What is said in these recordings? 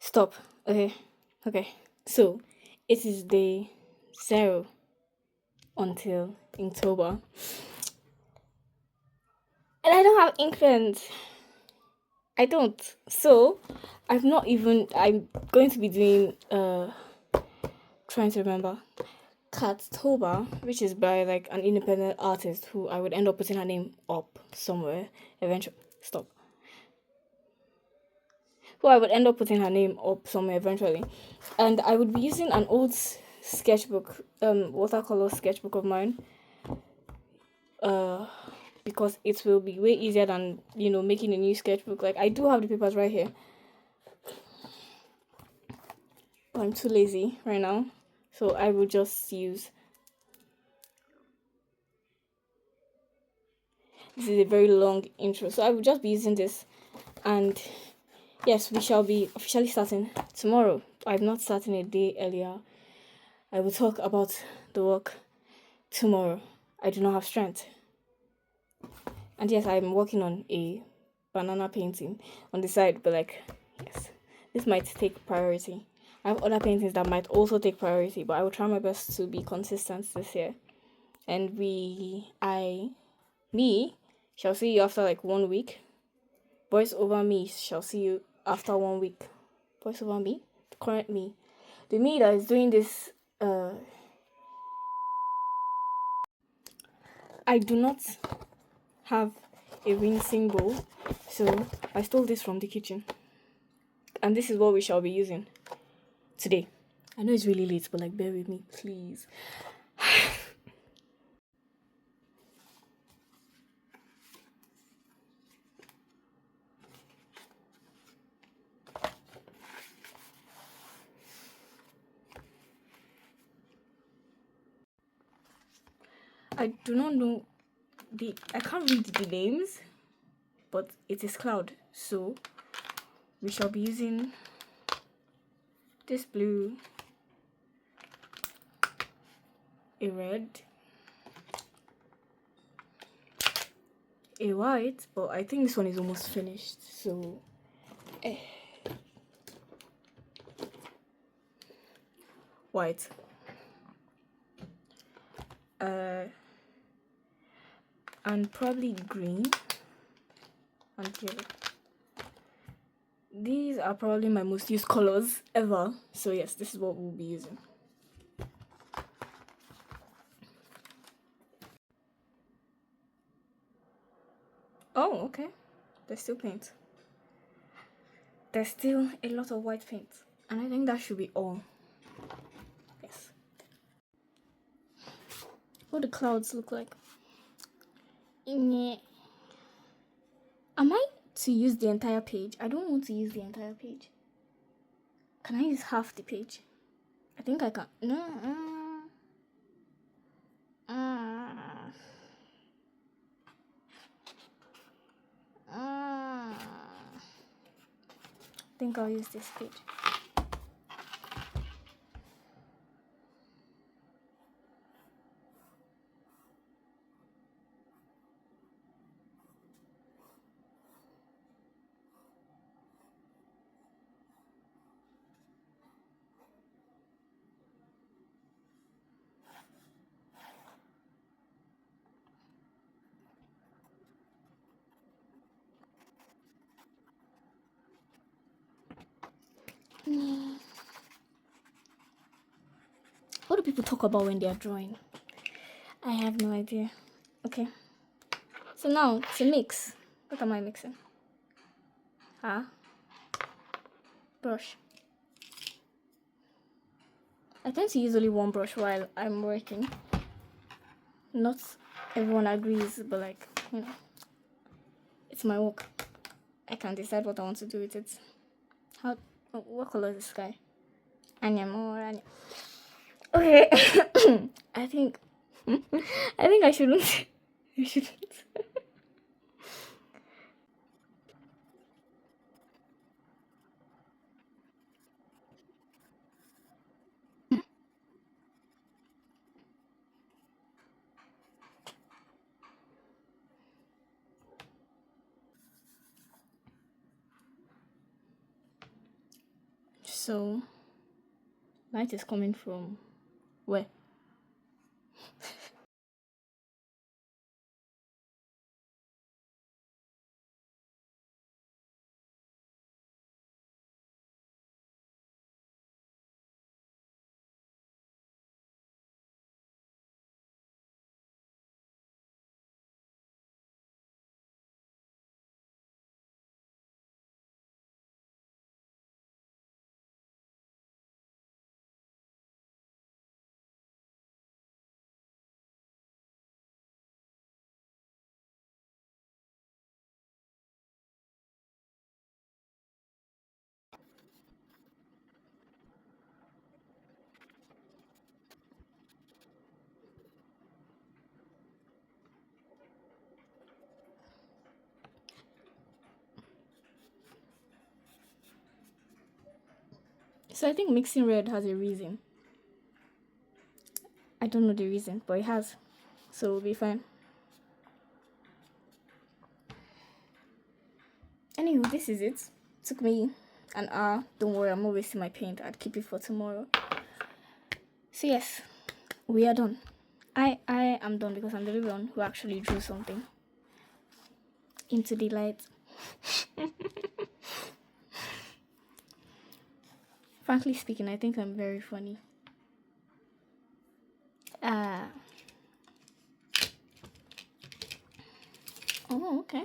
Stop. Okay. Okay. So it is day 0 until October. And I don't have ink pens. I don't. So I'm going to be doing trying to remember. Cattober, which is by like an independent artist who I would end up putting her name up somewhere eventually. Stop. Who I would end up putting her name up somewhere eventually, and I would be using an old sketchbook, watercolor sketchbook of mine, uh, because it will be way easier than making a new sketchbook. Like I do have the papers right here, but I'm too lazy right now, so I will just use. This is a very long intro, so I will just be using this, and yes, we shall be officially starting tomorrow. I'm not starting a day earlier. I will talk about the work tomorrow. I do not have strength. And yes, I'm working on a banana painting on the side, but like, yes, this might take priority. I have other paintings that might also take priority, but I will try my best to be consistent this year. And me, shall see you after like 1 week. Voice over me shall see you after 1 week. Voice over me, the current me. The me that is doing this, I do not have a rinsing bowl, so I stole this from the kitchen. And this is what we shall be using today. I know it's really late, but like, bear with me, please. I do not know I can't read the names, but it is cloud, so we shall be using this blue, a red, a white, but I think this one is almost finished, so white, and probably green and yellow. These are probably my most used colors ever, so yes, this is what we'll be using. Oh, okay. There's still paint. There's still a lot of white paint, and I think that should be all. Yes. What do clouds look like? Am I to use the entire page? I don't want to use the entire page. Can I use half the page? I think I can. No. I think I'll use this page. What do people talk about when they are drawing? I have no idea. Okay. So now to mix. What am I mixing? Brush. I tend to use only one brush while I'm working. Not everyone agrees, but like, it's my work. I can decide what I want to do with it. What color is the sky? Anya more Anya. Okay. I think I shouldn't. I shouldn't. So light is coming from where? So I think mixing red has a reason. I don't know the reason, but it has. So we'll be fine. Anywho, this is it. Took me an hour. Don't worry, I'm not wasting my paint. I'd keep it for tomorrow. So yes, we are done. I am done because I'm the only one who actually drew something into the light. Frankly speaking, I think I'm very funny. Oh, okay.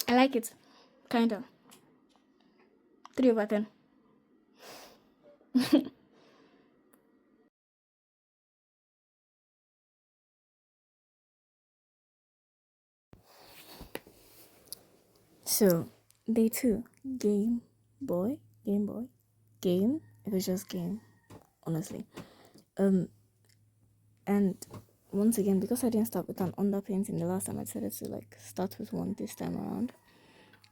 I like it. Kinda. 3/10. So, day 2. Game Boy. Game Boy. Game. It was just game. Honestly. And once again, because I didn't start with an underpainting the last time, I decided to like start with one this time around.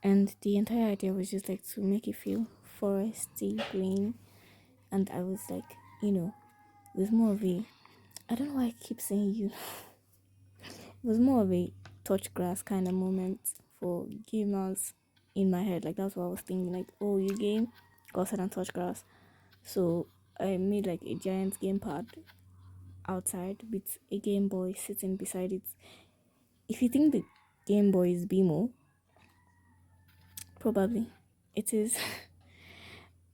And the entire idea was just like to make it feel foresty green. And I was like, it was more of a, I don't know why I keep saying it was more of a touch grass kind of moment for gamers in my head. Like that's what I was thinking. Like, oh, you game, go outside and touch grass. So I made like a giant gamepad outside with a Game Boy sitting beside it. If you think the Game Boy is BMO, probably it is,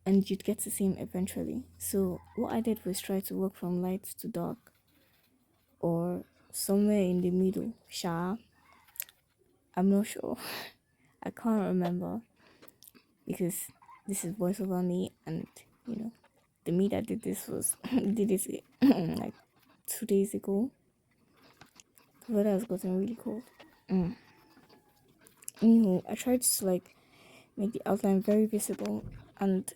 and you'd get to see him eventually. So what I did was try to work from light to dark, or somewhere in the middle. I'm not sure. I can't remember because this is voiceover me, and the me that did this was did this like 2 days ago. The weather has gotten really cold. Anywho, I tried to like make the outline very visible and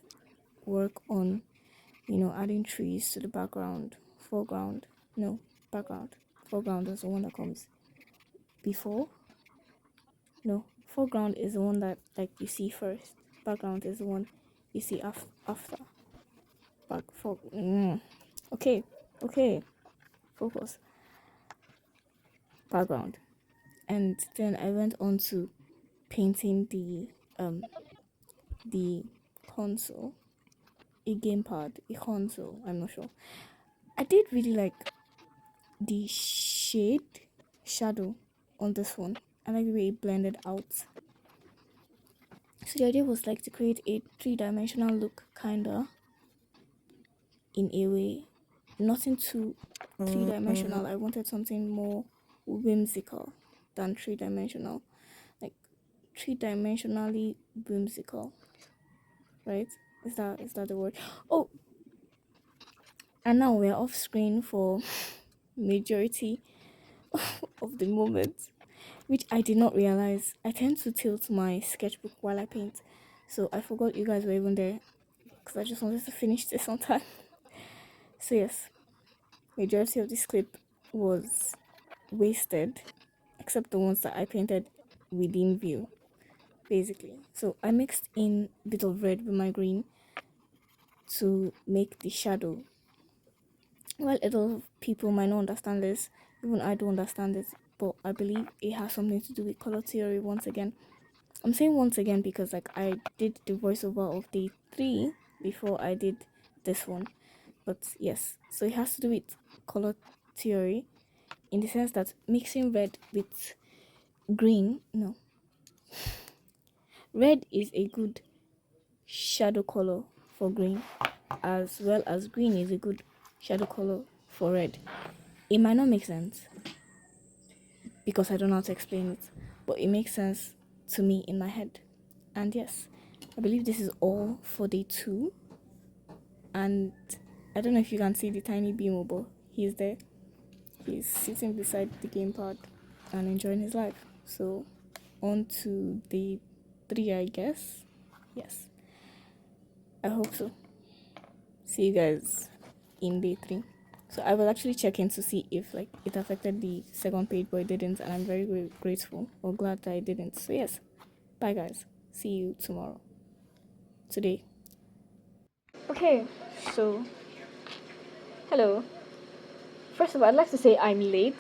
work on adding trees to the background, foreground. No, background. Foreground is the one that comes before. No, foreground is the one that like you see first. Background is the one you see after. Back for. Okay, okay. Focus. Background, and then I went on to painting the console, a gamepad, a console. I'm not sure. I did really like the shadow on this one. I like the way it blended out. So the idea was like to create a three-dimensional look, kinda, in a way. Nothing too three-dimensional. I wanted something more whimsical than three-dimensional. Like three-dimensionally whimsical, right? Is that the word? Oh, and now we're off screen for majority of the moment, which I did not realize. I tend to tilt my sketchbook while I paint, so I forgot you guys were even there because I just wanted to finish this on time. So yes, majority of this clip was wasted, except the ones that I painted within view, basically. So I mixed in a bit of red with my green to make the shadow. Well, a lot of people might not understand this, even I don't understand it, but I believe it has something to do with color theory once again. I'm saying once again because like I did the voiceover of day 3 before I did this one. But yes, so it has to do with color theory in the sense that mixing red with green, no, red is a good shadow color for green, as well as green is a good shadow color for red. It might not make sense because I don't know how to explain it, but it makes sense to me in my head. And yes, I believe this is all for day 2. And I don't know if you can see the tiny Beamo, but he's there. He's sitting beside the gamepad and enjoying his life. So, on to day 3, I guess. Yes, I hope so. See you guys in day 3. So I was actually checking to see if like it affected the second page, but it didn't, and I'm very grateful or glad that it didn't. So yes, bye guys. See you tomorrow. Today. Okay, so hello. First of all, I'd like to say I'm late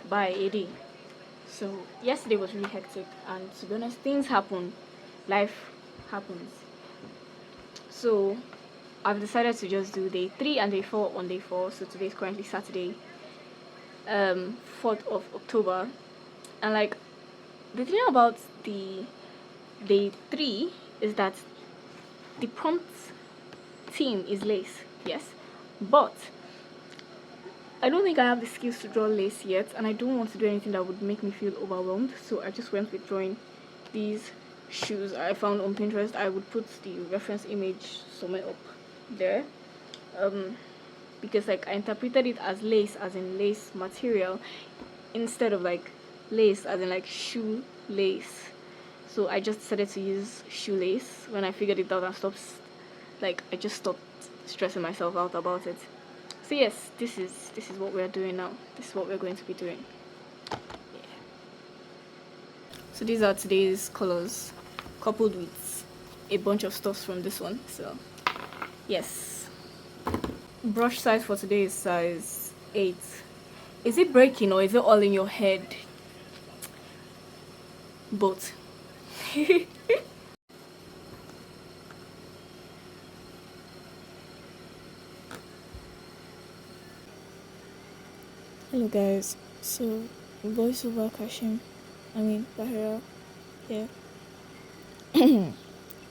by a day. So yesterday was really hectic, and to be honest, things happen. Life happens. So I've decided to just do day 3 and day 4 on day 4. So today is currently Saturday, 4th of October, and like the thing about the day 3 is that the prompt theme is lace, yes, but I don't think I have the skills to draw lace yet, and I don't want to do anything that would make me feel overwhelmed. So I just went with drawing these shoes I found on Pinterest. I would put the reference image somewhere up there, because like I interpreted it as lace, as in lace material, instead of like lace as in like shoe lace. So I just decided to use shoelace when I figured it out and I just stopped stressing myself out about it. So yes, this is what we're doing now. This is what we're going to be doing. Yeah. So these are today's colors, coupled with a bunch of stuffs from this one. So yes, brush size for today is size 8. Is it breaking or is it all in your head? Both. Hello guys, so voiceover Kashim, Bahira here.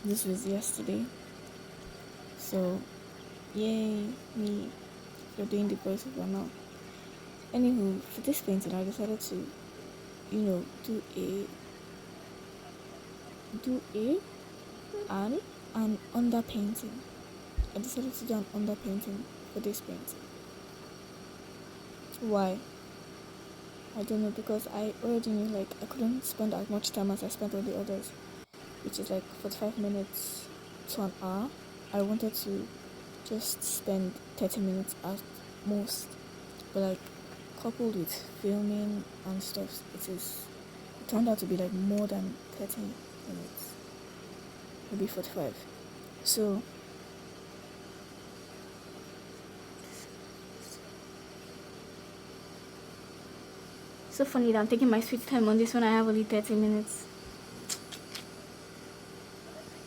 This was yesterday, so yay me for doing the voiceover now. Anywho, for this painting I decided to, do an underpainting. I decided to do an underpainting for this painting. Why? I don't know, because I already knew like I couldn't spend as much time as I spent on the others, which is like 45 minutes to an hour. I wanted to just spend 30 minutes at most, but like coupled with filming and stuff, it turned out to be like more than 30 minutes, maybe 45. So so funny that I'm taking my sweet time on this one. I have only 30 minutes.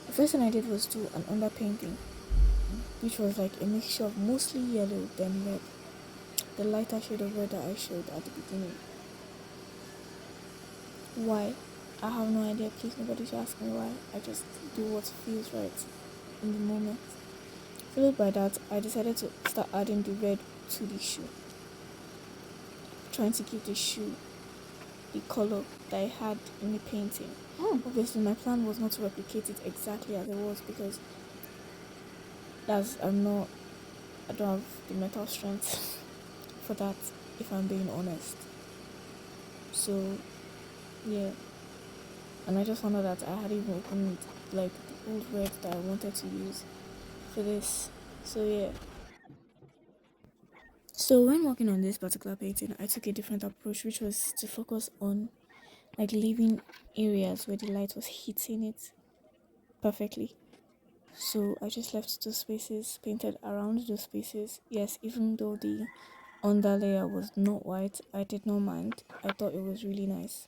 The first thing I did was do an underpainting, which was like a mixture of mostly yellow then red, the lighter shade of red that I showed at the beginning. Why? I have no idea. Please, nobody should ask me why. I just do what feels right in the moment. Followed by that, I decided to start adding the red to the shoe, trying to give the shoe the color that I had in the painting. Obviously, my plan was not to replicate it exactly as it was because I don't have the mental strength for that, if I'm being honest. So, yeah. And I just found out that I had even opened like the old red that I wanted to use for this. So, yeah. So, when working on this particular painting, I took a different approach, which was to focus on like leaving areas where the light was hitting it perfectly. So I just left those spaces, painted around those spaces. Yes, even though the under layer was not white, I did not mind. I thought it was really nice,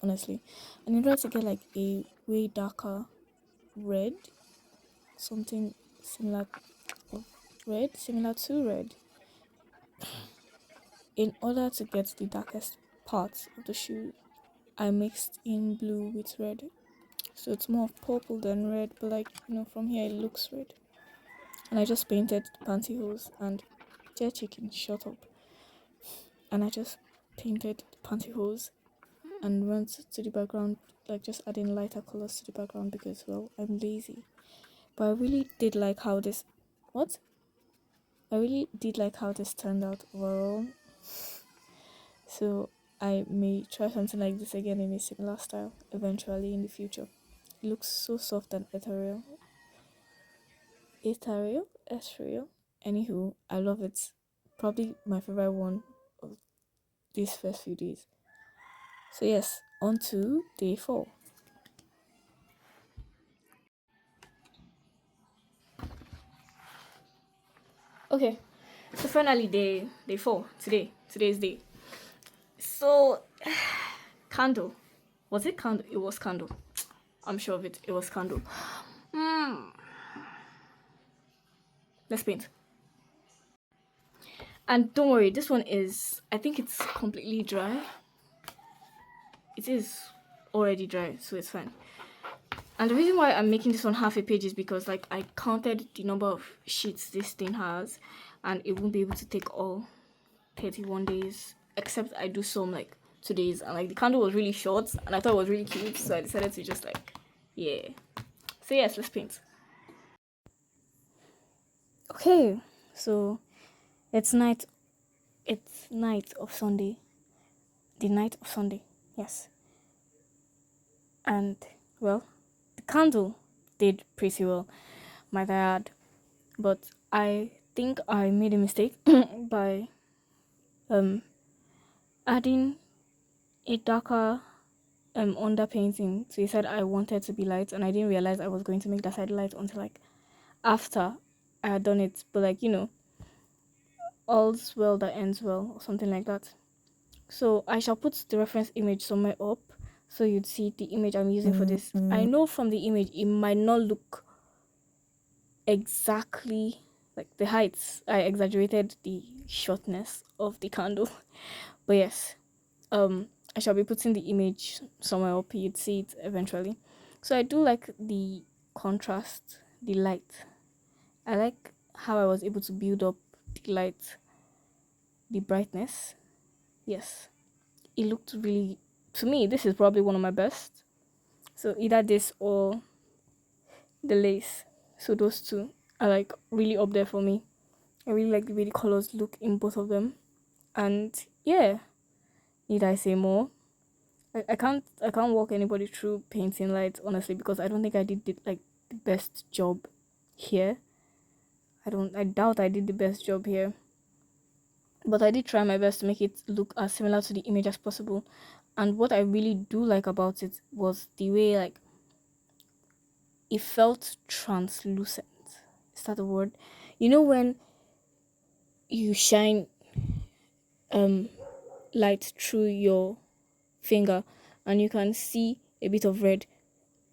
honestly. And in order to get like a way darker red, something similar of red, similar to red, in order to get the darkest parts of the shoe, I mixed in blue with red. So it's more of purple than red, but like, from here it looks red. And I just painted the pantyhose and dear chicken, shut up. And I just painted the pantyhose and went to the background, like just adding lighter colors to the background because, well, I'm lazy. But I really did like how this, what? I really did like how this turned out overall. So I may try something like this again in a similar style eventually in the future. It looks so soft and ethereal. Ethereal. Anywho, I love it. Probably my favorite one of these first few days. So yes, on to day 4. Okay, so finally day 4 today's day. So candle, was it candle? It was candle. I'm sure of it. It was candle. Let's paint. And don't worry, this one is, I think it's completely dry. It is already dry, so it's fine. And the reason why I'm making this one half a page is because like I counted the number of sheets this thing has, and it won't be able to take all 31 days, except I do some like 2 days. And like the candle was really short and I thought it was really cute, so I decided to just like, yeah. So yes, let's paint. Okay, so it's night of Sunday. The night of Sunday, yes. And well, the candle did pretty well, might I add. But I think I made a mistake by adding a darker underpainting. So you said I wanted to be light, and I didn't realize I was going to make that side light until like after I had done it. But like all's well that ends well, or something like that. So I shall put the reference image somewhere up so you'd see the image I'm using for this. I know from the image it might not look exactly like the heights. I exaggerated the shortness of the candle. But yes, I shall be putting the image somewhere up. You'd see it eventually. So I do like the contrast, the light. I like how I was able to build up the light, the brightness. Yes, it looked really, to me, this is probably one of my best. So either this or the lace. So those two are like really up there for me. I really like the way the colors look in both of them. And yeah, need I say more? I can't walk anybody through painting lights, honestly, because I don't think I did like the best job here. I doubt I did the best job here. But I did try my best to make it look as similar to the image as possible. And what I really do like about it was the way like it felt translucent. Is that the word? You know when you shine light through your finger and you can see a bit of red,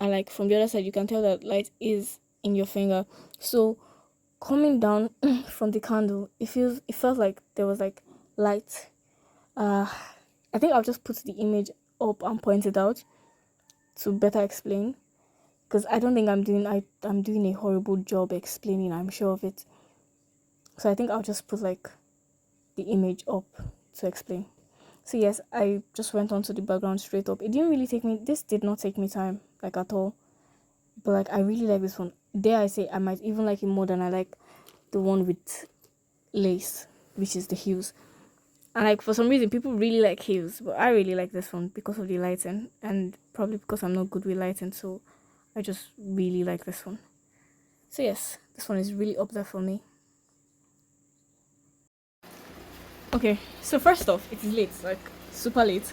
and like from the other side you can tell that light is in your finger. So coming down from the candle, it felt like there was like light. I think I'll just put the image up and point it out to better explain, because I don't think I'm doing a horrible job explaining, I'm sure of it. So I think I'll just put like the image up to explain. So yes, I just went on to the background straight up. It didn't really take me. This did not take me time, like at all. But like I really like this one. Dare I say, I might even like it more than I like the one with lace, which is the heels. And like for some reason, people really like heels, but I really like this one because of the lighting, and probably because I'm not good with lighting, so I just really like this one. So yes, this one is really up there for me. Okay, so first off, it is late, like super late,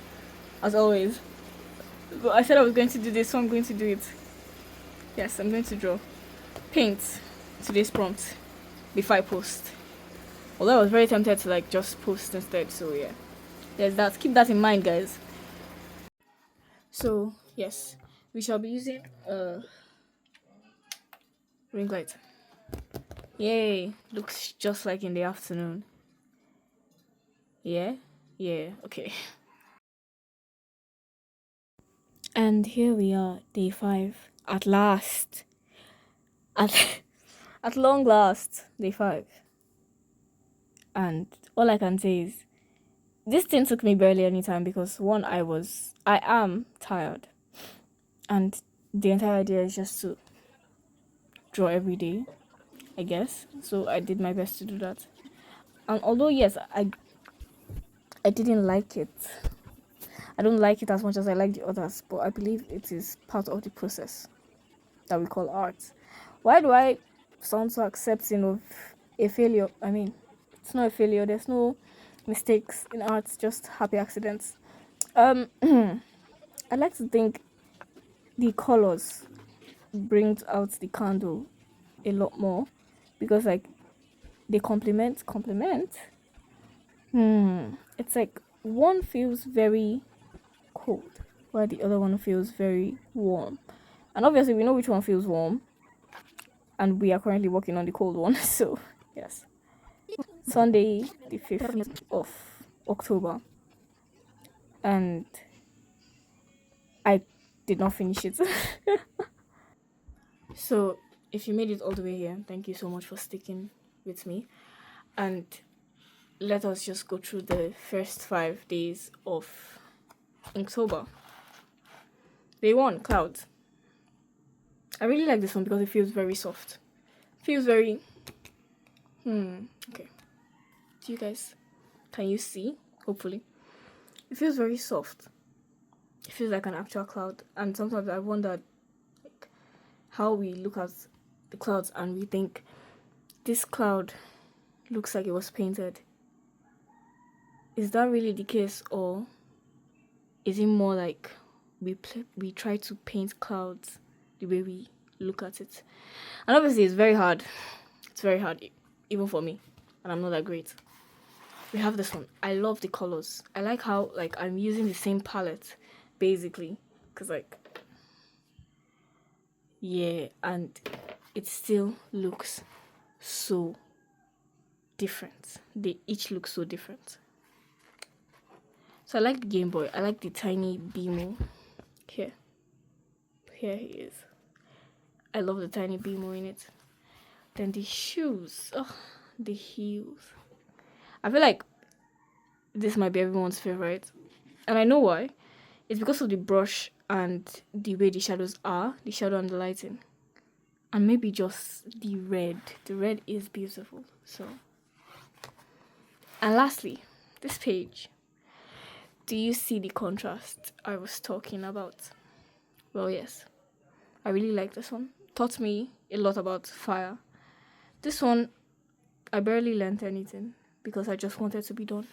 as always. But I said I was going to do this, so I'm going to do it. Yes, I'm going to draw. Paint today's prompt before I post. Although I was very tempted to like just post instead, so yeah. There's that. Keep that in mind, guys. So yes, we shall be using ring light. Yay! Looks just like in the afternoon. Yeah? Yeah, okay. And here we are, day 5. At last. At, at long last, day 5. And all I can say is, this thing took me barely any time because one, I am tired. And the entire idea is just to draw every day, I guess. So I did my best to do that. And although, yes, I didn't like it. I don't like it as much as I like the others, but I believe it is part of the process that we call art. Why do I sound so accepting of a failure? I mean, it's not a failure. There's no mistakes in art, just happy accidents. I like to think the colors brings out the candle a lot more because like they complement. It's like one feels very cold while the other one feels very warm. And obviously we know which one feels warm and we are currently working on the cold one. So yes. Sunday the 5th of October, and I did not finish it. So if you made it all the way here, thank you so much for sticking with me. And let us just go through the first 5 days of October. Day 1, clouds. I really like this one because it feels very soft. Feels very okay. Do you guys, can you see? Hopefully. It feels very soft. It feels like an actual cloud. And sometimes I wonder like how we look at the clouds and we think this cloud looks like it was painted. Is that really the case, or is it more like we try to paint clouds the way we look at it? And obviously it's very hard. It's very hard, even for me, and I'm not that great. We have this one. I love the colors. I like how like I'm using the same palette basically, because like yeah, and it still looks so different. They each look so different. So I like the Game Boy. I like the tiny Beemo. Here he is. I love the tiny Beemo in it. Then the shoes. Oh, the heels. I feel like this might be everyone's favorite, and I know why. It's because of the brush and the way the shadows are, the shadow and the lighting, and maybe just the red. The red is beautiful. So, and lastly, this page. Do you see the contrast I was talking about? Well, yes, I really like this one. Taught me a lot about fire. This one, I barely learned anything because I just wanted to be done,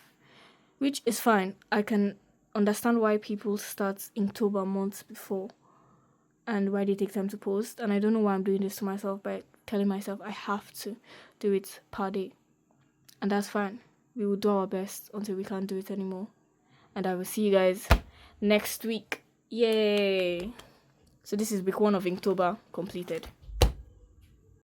which is fine. I can understand why people start Inktober months before and why they take time to post. And I don't know why I'm doing this to myself by telling myself I have to do it per day. And that's fine. We will do our best until we can't do it anymore. And I will see you guys next week. Yay! So this is week 1 of Inktober completed.